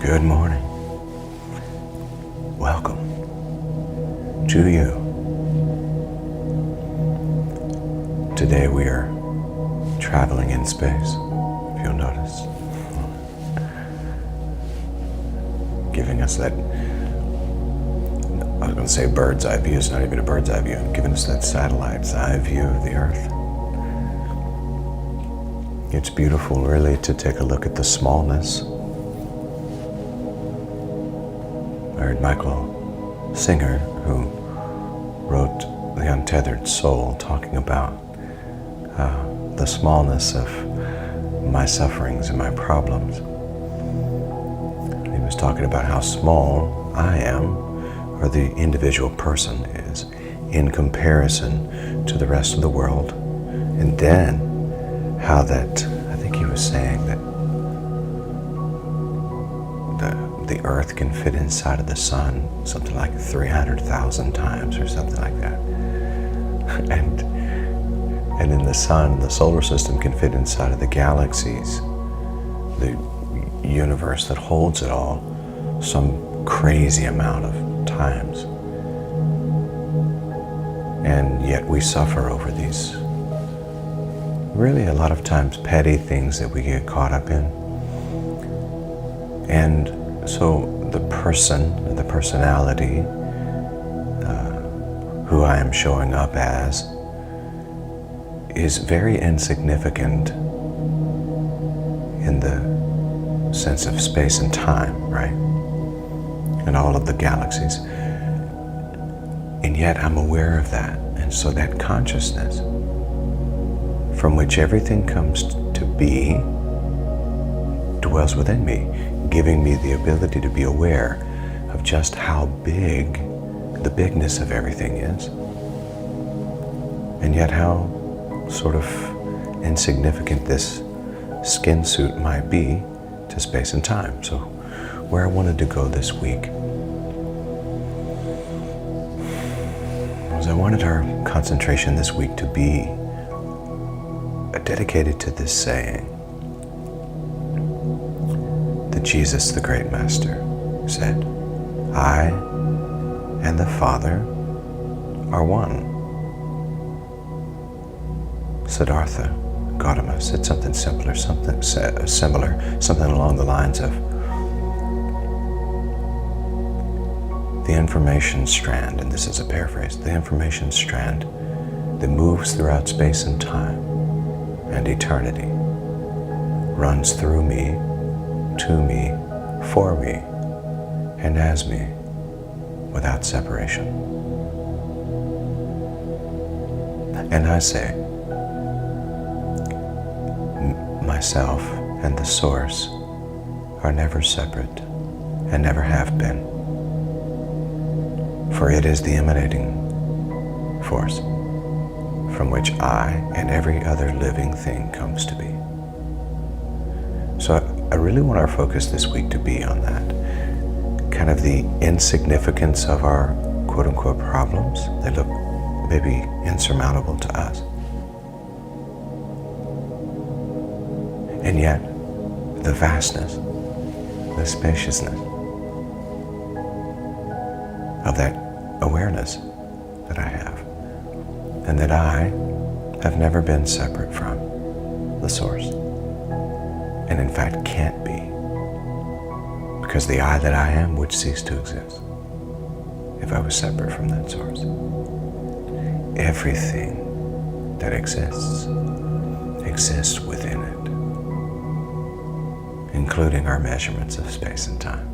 Good morning. Welcome to you. Today we are traveling in space, if you'll notice. Giving us that, I was going to say bird's eye view, it's not even a bird's eye view, giving us that satellite's eye view of the Earth. It's beautiful, really, to take a look at the smallness. I heard Michael Singer, who wrote The Untethered Soul, talking about the smallness of my sufferings and my problems. He was talking about how small I am, or the individual person is, in comparison to the rest of the world. And then how that, I think he was saying that the Earth can fit inside of the sun something like 300,000 times or something like that. And in the sun, the solar system can fit inside of the galaxies, the universe that holds it all, some crazy amount of times. And yet we suffer over these really a lot of times petty things that we get caught up in. And so the person, the personality, who I am showing up as, is very insignificant in the sense of space and time, right? And all of the galaxies. And yet I'm aware of that. And so that consciousness from which everything comes to be dwells within me, giving me the ability to be aware of just how big the bigness of everything is, and yet how sort of insignificant this skin suit might be to space and time. So where I wanted to go this week was I wanted our concentration this week to be dedicated to this saying that Jesus, the great master, said, "I and the Father are one." Siddhartha Gautama said something similar, something along the lines of, the information strand, and this is a paraphrase, the information strand that moves throughout space and time and eternity runs through me, to me, for me, and as me, without separation. And I say, myself and the source are never separate and never have been, for it is the emanating force from which I and every other living thing comes to be. So I really want our focus this week to be on that, kind of the insignificance of our quote-unquote problems. They look maybe insurmountable to us. And yet, the vastness, the spaciousness of that awareness that I have, and that I have never been separate from the source, and in fact can't be, because the I that I am would cease to exist if I was separate from that source. Everything that exists within it, including our measurements of space and time.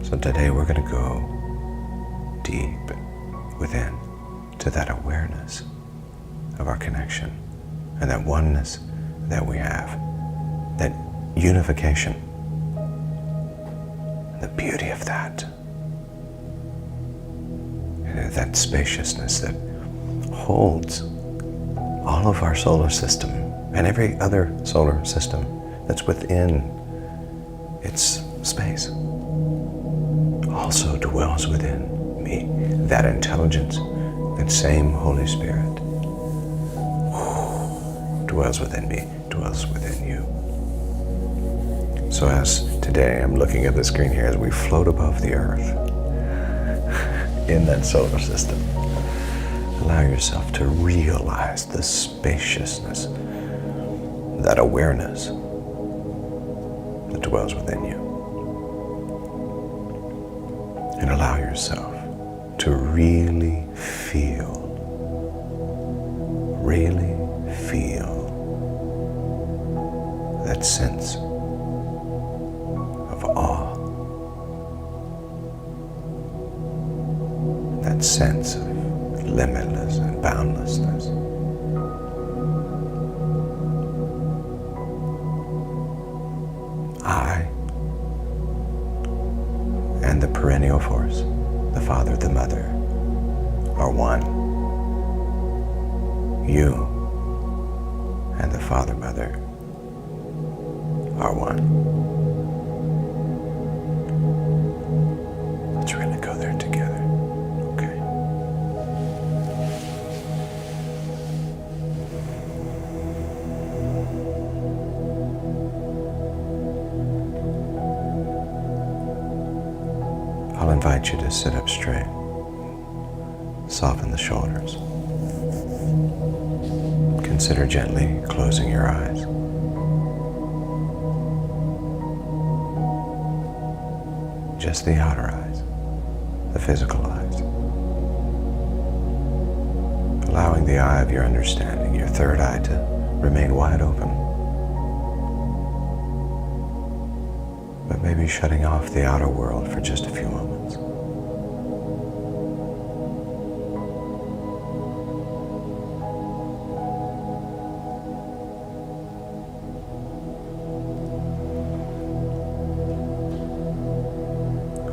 So today we're going to go deep within to that awareness of our connection and that oneness that we have, that unification, the beauty of that, and that spaciousness that holds all of our solar system and every other solar system that's within its space also dwells within me. That intelligence, that same Holy Spirit dwells within me, dwells within you. So as today I'm looking at the screen here as we float above the earth in that solar system, allow yourself to realize the spaciousness, that awareness that dwells within you. And allow yourself to really feel that sense of awe, that sense of limitless and boundlessness. I and the perennial force, the Father, the Mother, are one. You and the Father, Mother are one. Let's really go there together, okay? I'll invite you to sit up straight. Soften the shoulders. Consider gently closing your eyes. Just the outer eyes, the physical eyes. Allowing the eye of your understanding, your third eye, to remain wide open. But maybe shutting off the outer world for just a few moments.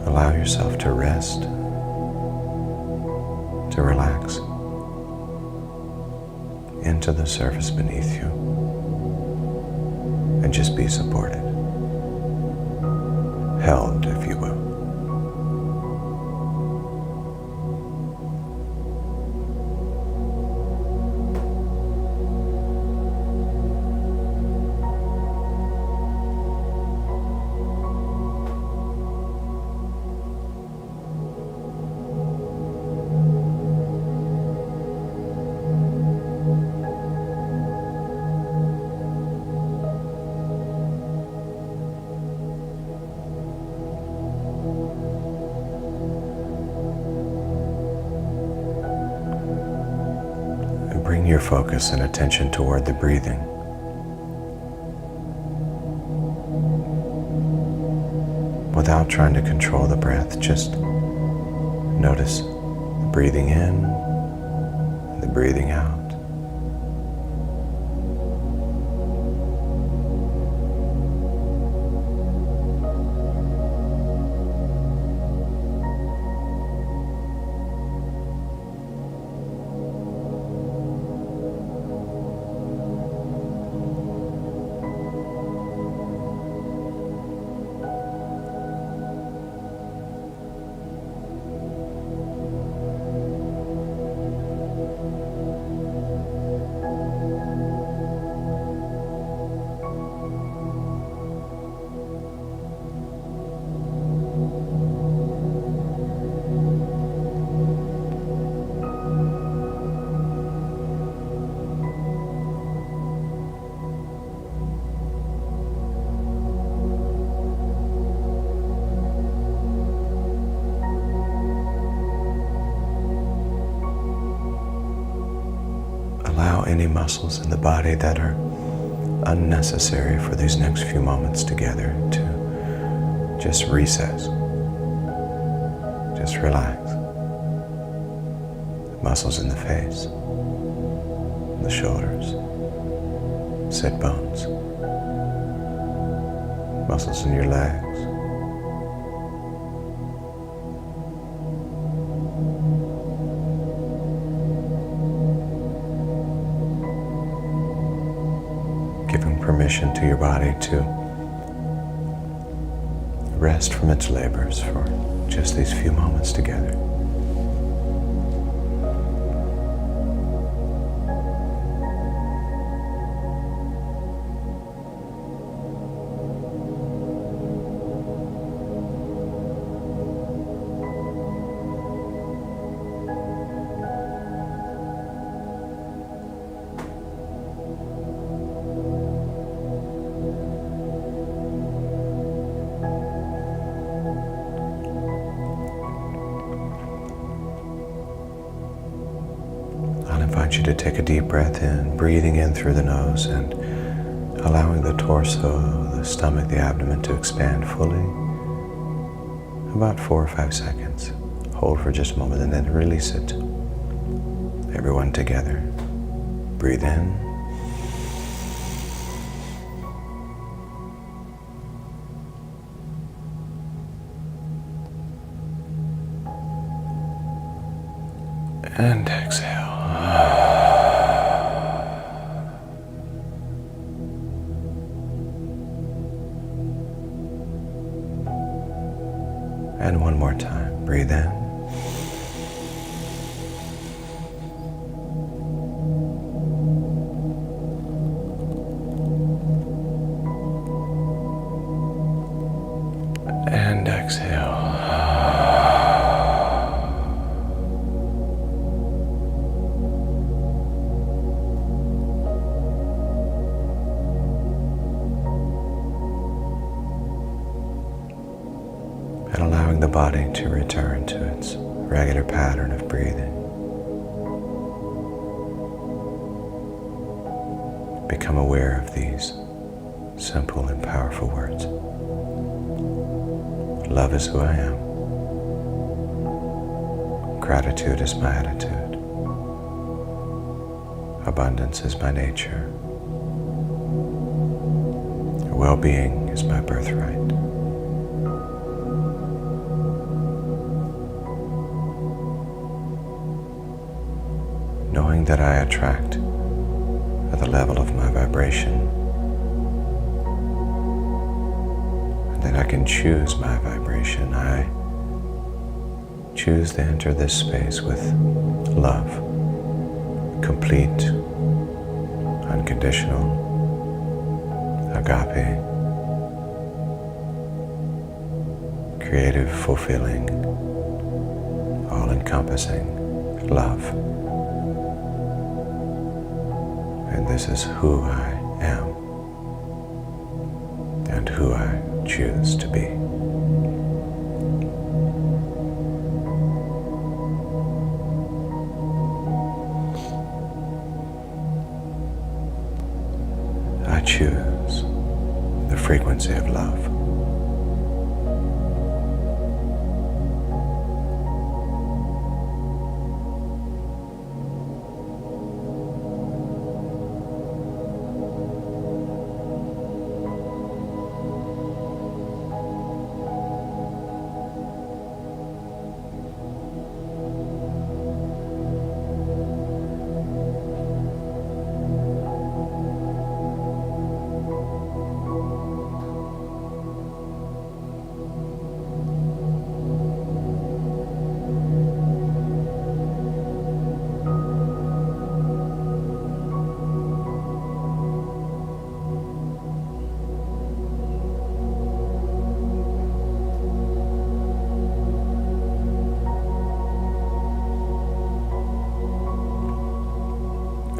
Allow yourself to rest, to relax into the surface beneath you, and just be supported, held, if you will. Bring your focus and attention toward the breathing. Without trying to control the breath, just notice the breathing in, the breathing out. Allow any muscles in the body that are unnecessary for these next few moments together to just recess. Just relax. The muscles in the face, the shoulders, sit bones, muscles in your legs, giving permission to your body to rest from its labors for just these few moments together. invite you to take a deep breath in, breathing in through the nose and allowing the torso, the stomach, the abdomen to expand fully. About 4 or 5 seconds. Hold for just a moment and then release it. Everyone together. Breathe in. And exhale. And one more time. Breathe in. And exhale. And allowing the body to return to its regular pattern of breathing. Become aware of these simple and powerful words. Love is who I am. Gratitude is my attitude. Abundance is my nature. Well-being is my birthright. Knowing that I attract at the level of my vibration, and that I can choose my vibration. I choose to enter this space with love, complete, unconditional, agape, creative, fulfilling, all-encompassing love. And this is who I am and who I choose to be. I choose the frequency of love.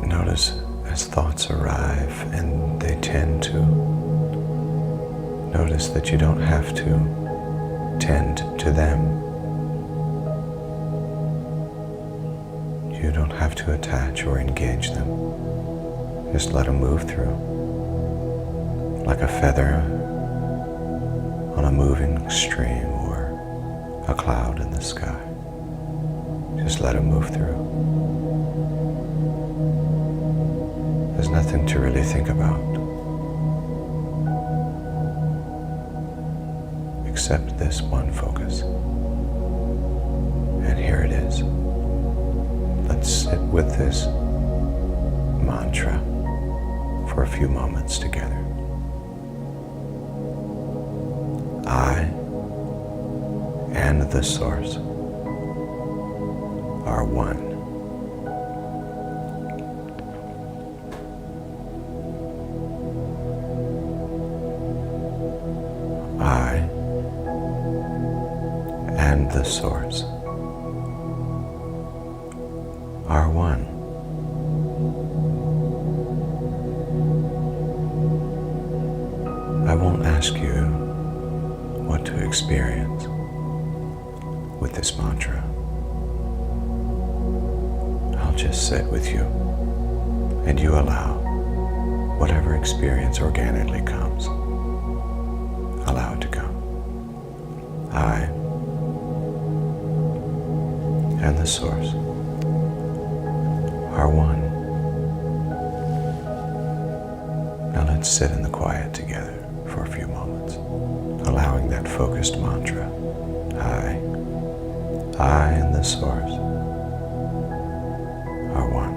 Notice as thoughts arrive, and they tend to. Notice that you don't have to tend to them. You don't have to attach or engage them. Just let them move through. Like a feather on a moving stream or a cloud in the sky. Just let them move through. There's nothing to really think about except this one focus. And here it is. Let's sit with this mantra for a few moments together. I and the Source are one. I and the Source are one. I won't ask you what to experience with this mantra. I'll I'll just sit with you, and you allow whatever experience organically comes. Allow it to come. I and the Source are one. Now let's sit in the quiet together for a few moments, allowing that focused mantra. I and the Source are one.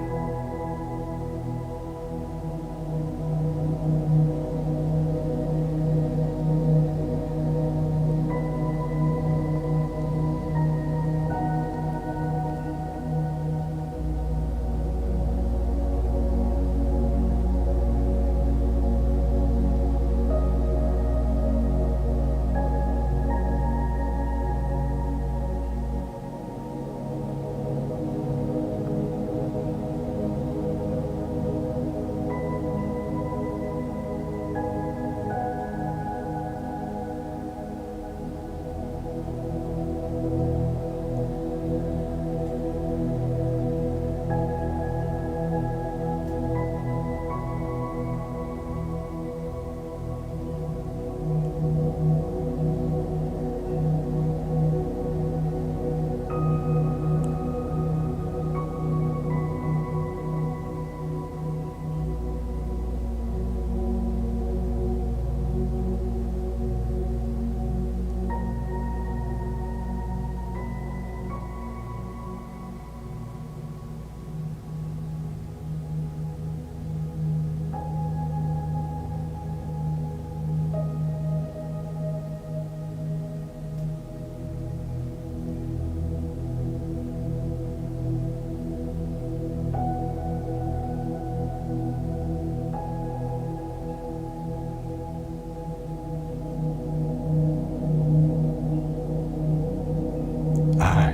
I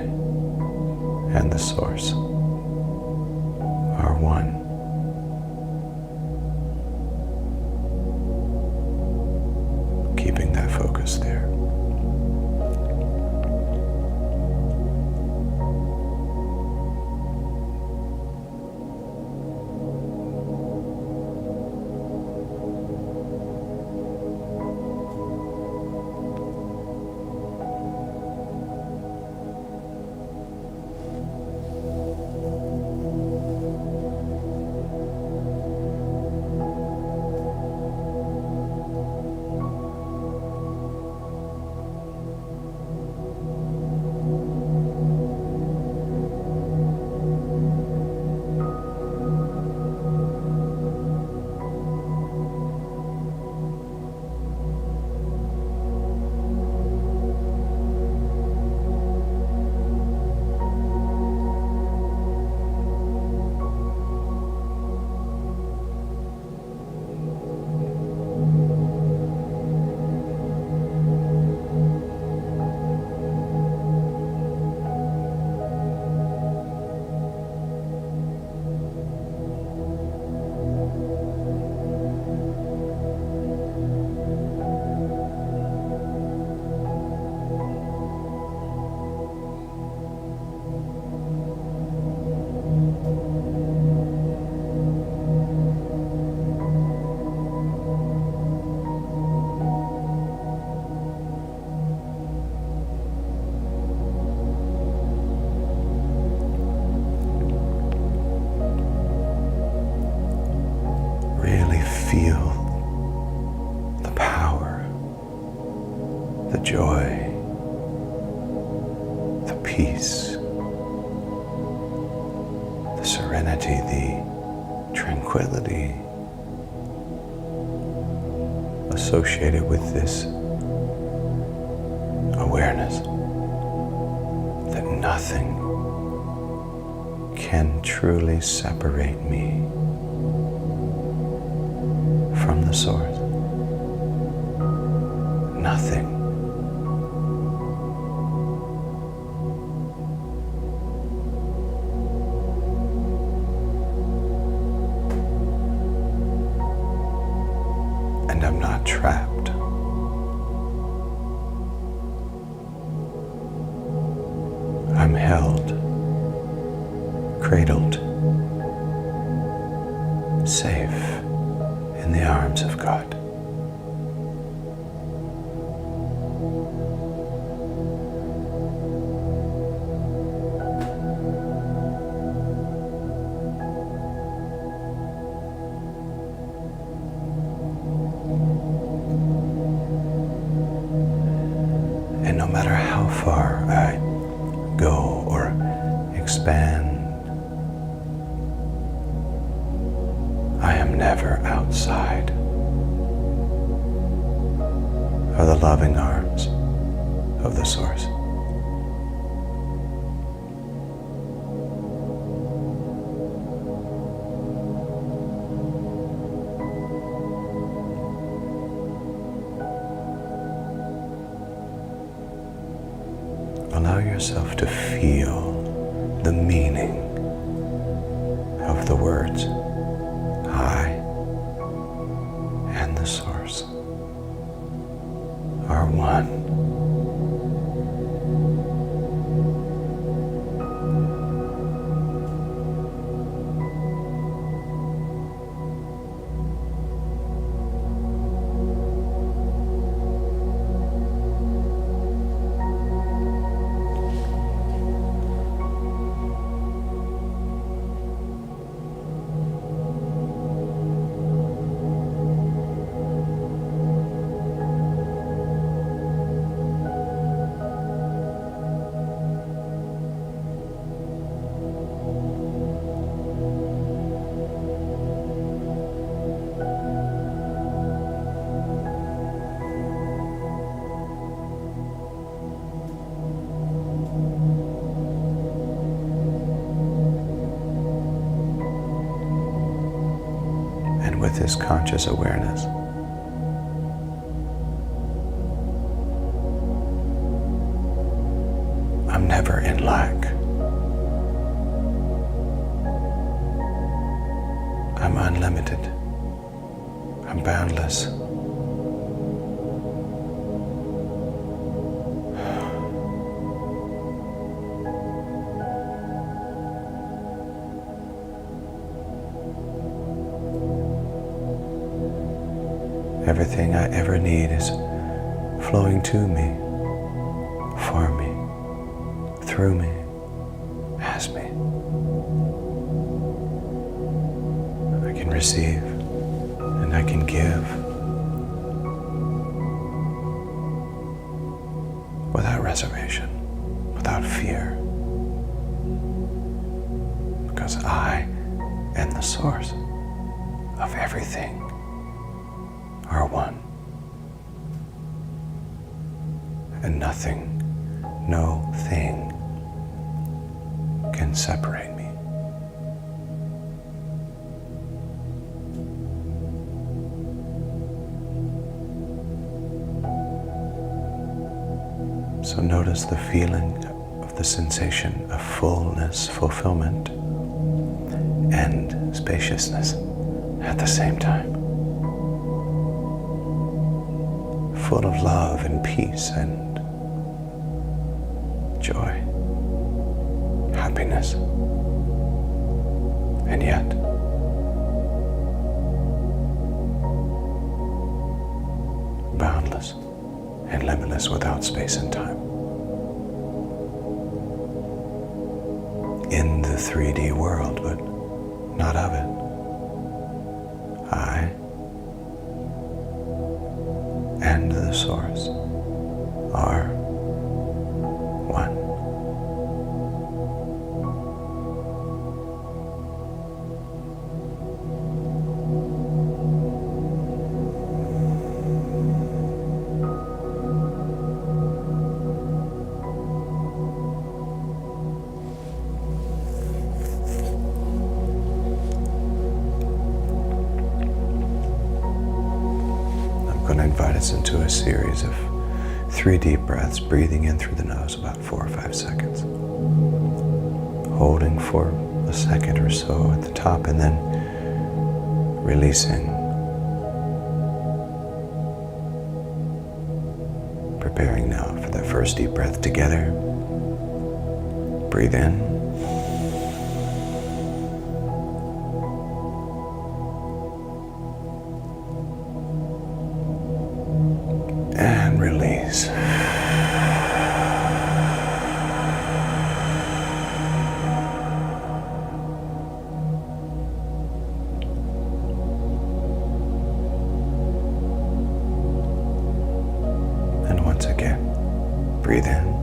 and the Source are one. Keeping that focus there. Feel the power, the joy, the peace, the serenity, the tranquility associated with this awareness that nothing can truly separate me from the Source. Nothing. And I'm not trapped. I'm held, cradled safe in the arms of God. And no matter how far I go or expand, I am never outside of the loving arms of the Source. Allow yourself to feel the meaning of the words I and the Source are one. With this conscious awareness, I'm never in lack. I'm unlimited. I'm boundless. Everything I ever need is flowing to me, for me, through me, as me. I can receive and I can give without reservation, without fear, because I am the source of everything. Are one, and nothing, no thing can separate me. So notice the feeling of the sensation of fullness, fulfillment, and spaciousness at the same time. Full of love and peace and joy, happiness, and yet boundless and limitless without space and time. In the 3D world, but not of it. I and the Source are one. I'm going to invite us into a series of 3 deep breaths, breathing in through the nose about 4 or 5 seconds, holding for a second or so at the top, and then releasing. Preparing now for that first deep breath together. Breathe in. release. And once again, breathe in.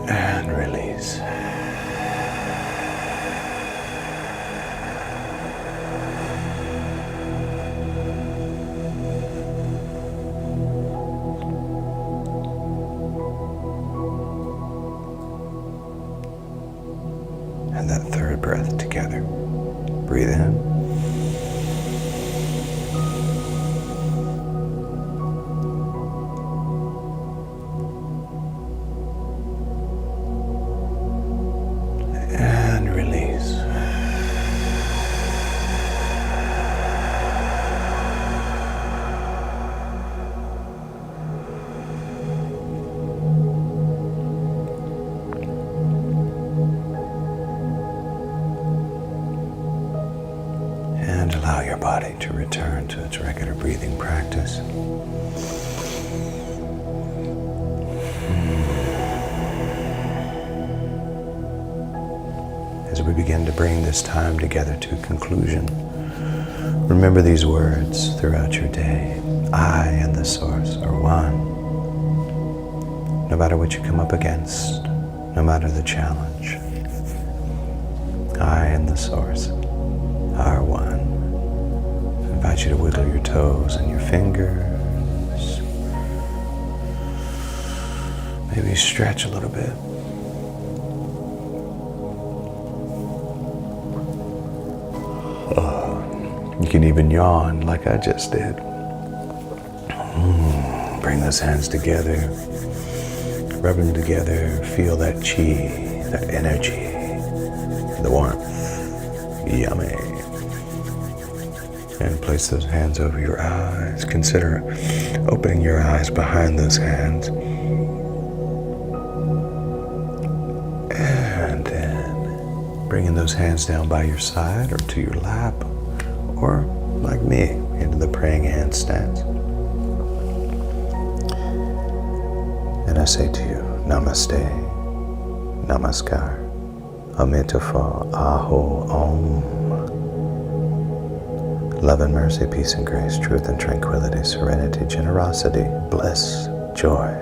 And release. And that third breath together. Breathe in. And release. And allow your body to return to its regular breathing practice. As we begin to bring this time together to a conclusion, remember these words throughout your day. I and the Source are one. No matter what you come up against, no matter the challenge, I and the Source are one. I invite you to wiggle your toes and your fingers. Maybe stretch a little bit. You can even yawn like I just did. Bring those hands together. Rub them together. Feel that chi, that energy, the warmth. Yummy. And place those hands over your eyes. Consider opening your eyes behind those hands. And then bringing those hands down by your side or to your lap. Or, like me, into the praying hand stance. And I say to you, Namaste, Namaskar, Amitabha, Aho, Om. Love and mercy, peace and grace, truth and tranquility, serenity, generosity, bliss, joy.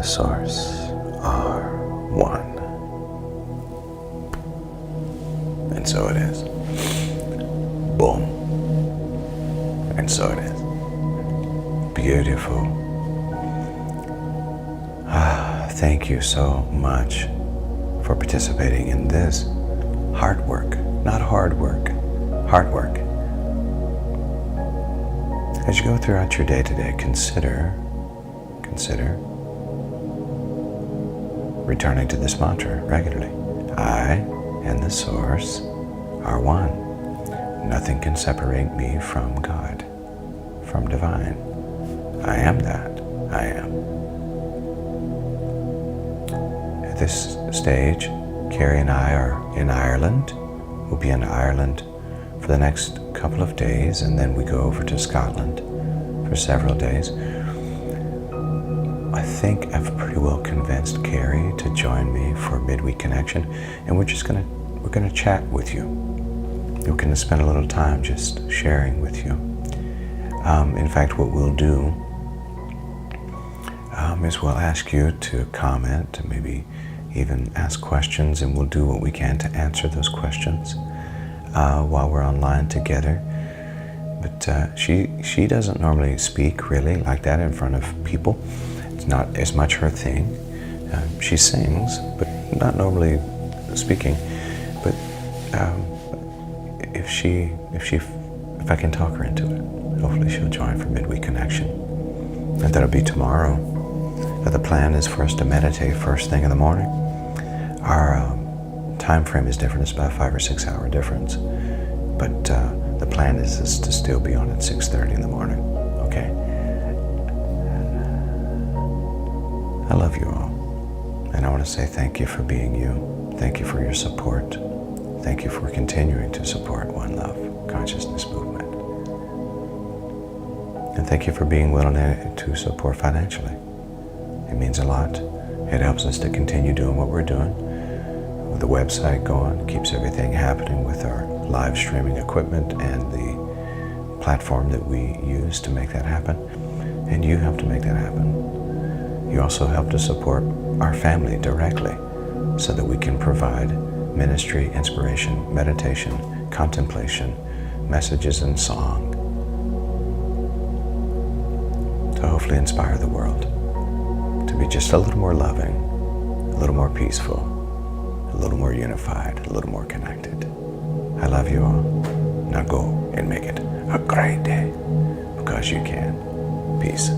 Source are one. And so it is. Boom. And so it is. Beautiful. Thank you so much for participating in this heart work, not hard work, heart work. As you go throughout your day today, consider returning to this mantra regularly. I and the Source are one. Nothing can separate me from God, from divine. I am that. I am. At this stage, Carrie and I are in Ireland. We'll be in Ireland for the next couple of days, and then we go over to Scotland for several days. I think I've pretty well convinced Carrie to join me for Midweek Connection, and we're gonna chat with you. We're gonna spend a little time just sharing with you. In fact, what we'll do is we'll ask you to comment, and maybe even ask questions, and we'll do what we can to answer those questions while we're online together. But she doesn't normally speak really like that in front of people. It's not as much her thing. She sings, but not normally speaking. But if I can talk her into it, hopefully she'll join for Midweek Connection. And that'll be tomorrow. The plan is for us to meditate first thing in the morning. Our time frame is different. It's about a 5 or 6 hour difference. But the plan is to still be on at 6:30 in the morning. Okay? I love you all. And I want to say thank you for being you. Thank you for your support. Thank you for continuing to support One Love Consciousness Movement. And thank you for being willing to support financially. It means a lot. It helps us to continue doing what we're doing. With the website going, keeps everything happening with our live streaming equipment and the platform that we use to make that happen. And you help to make that happen. You also help to support our family directly so that we can provide ministry, inspiration, meditation, contemplation, messages, and song to hopefully inspire the world to be just a little more loving, a little more peaceful, a little more unified, a little more connected. I love you all. Now go and make it a great day because you can. Peace.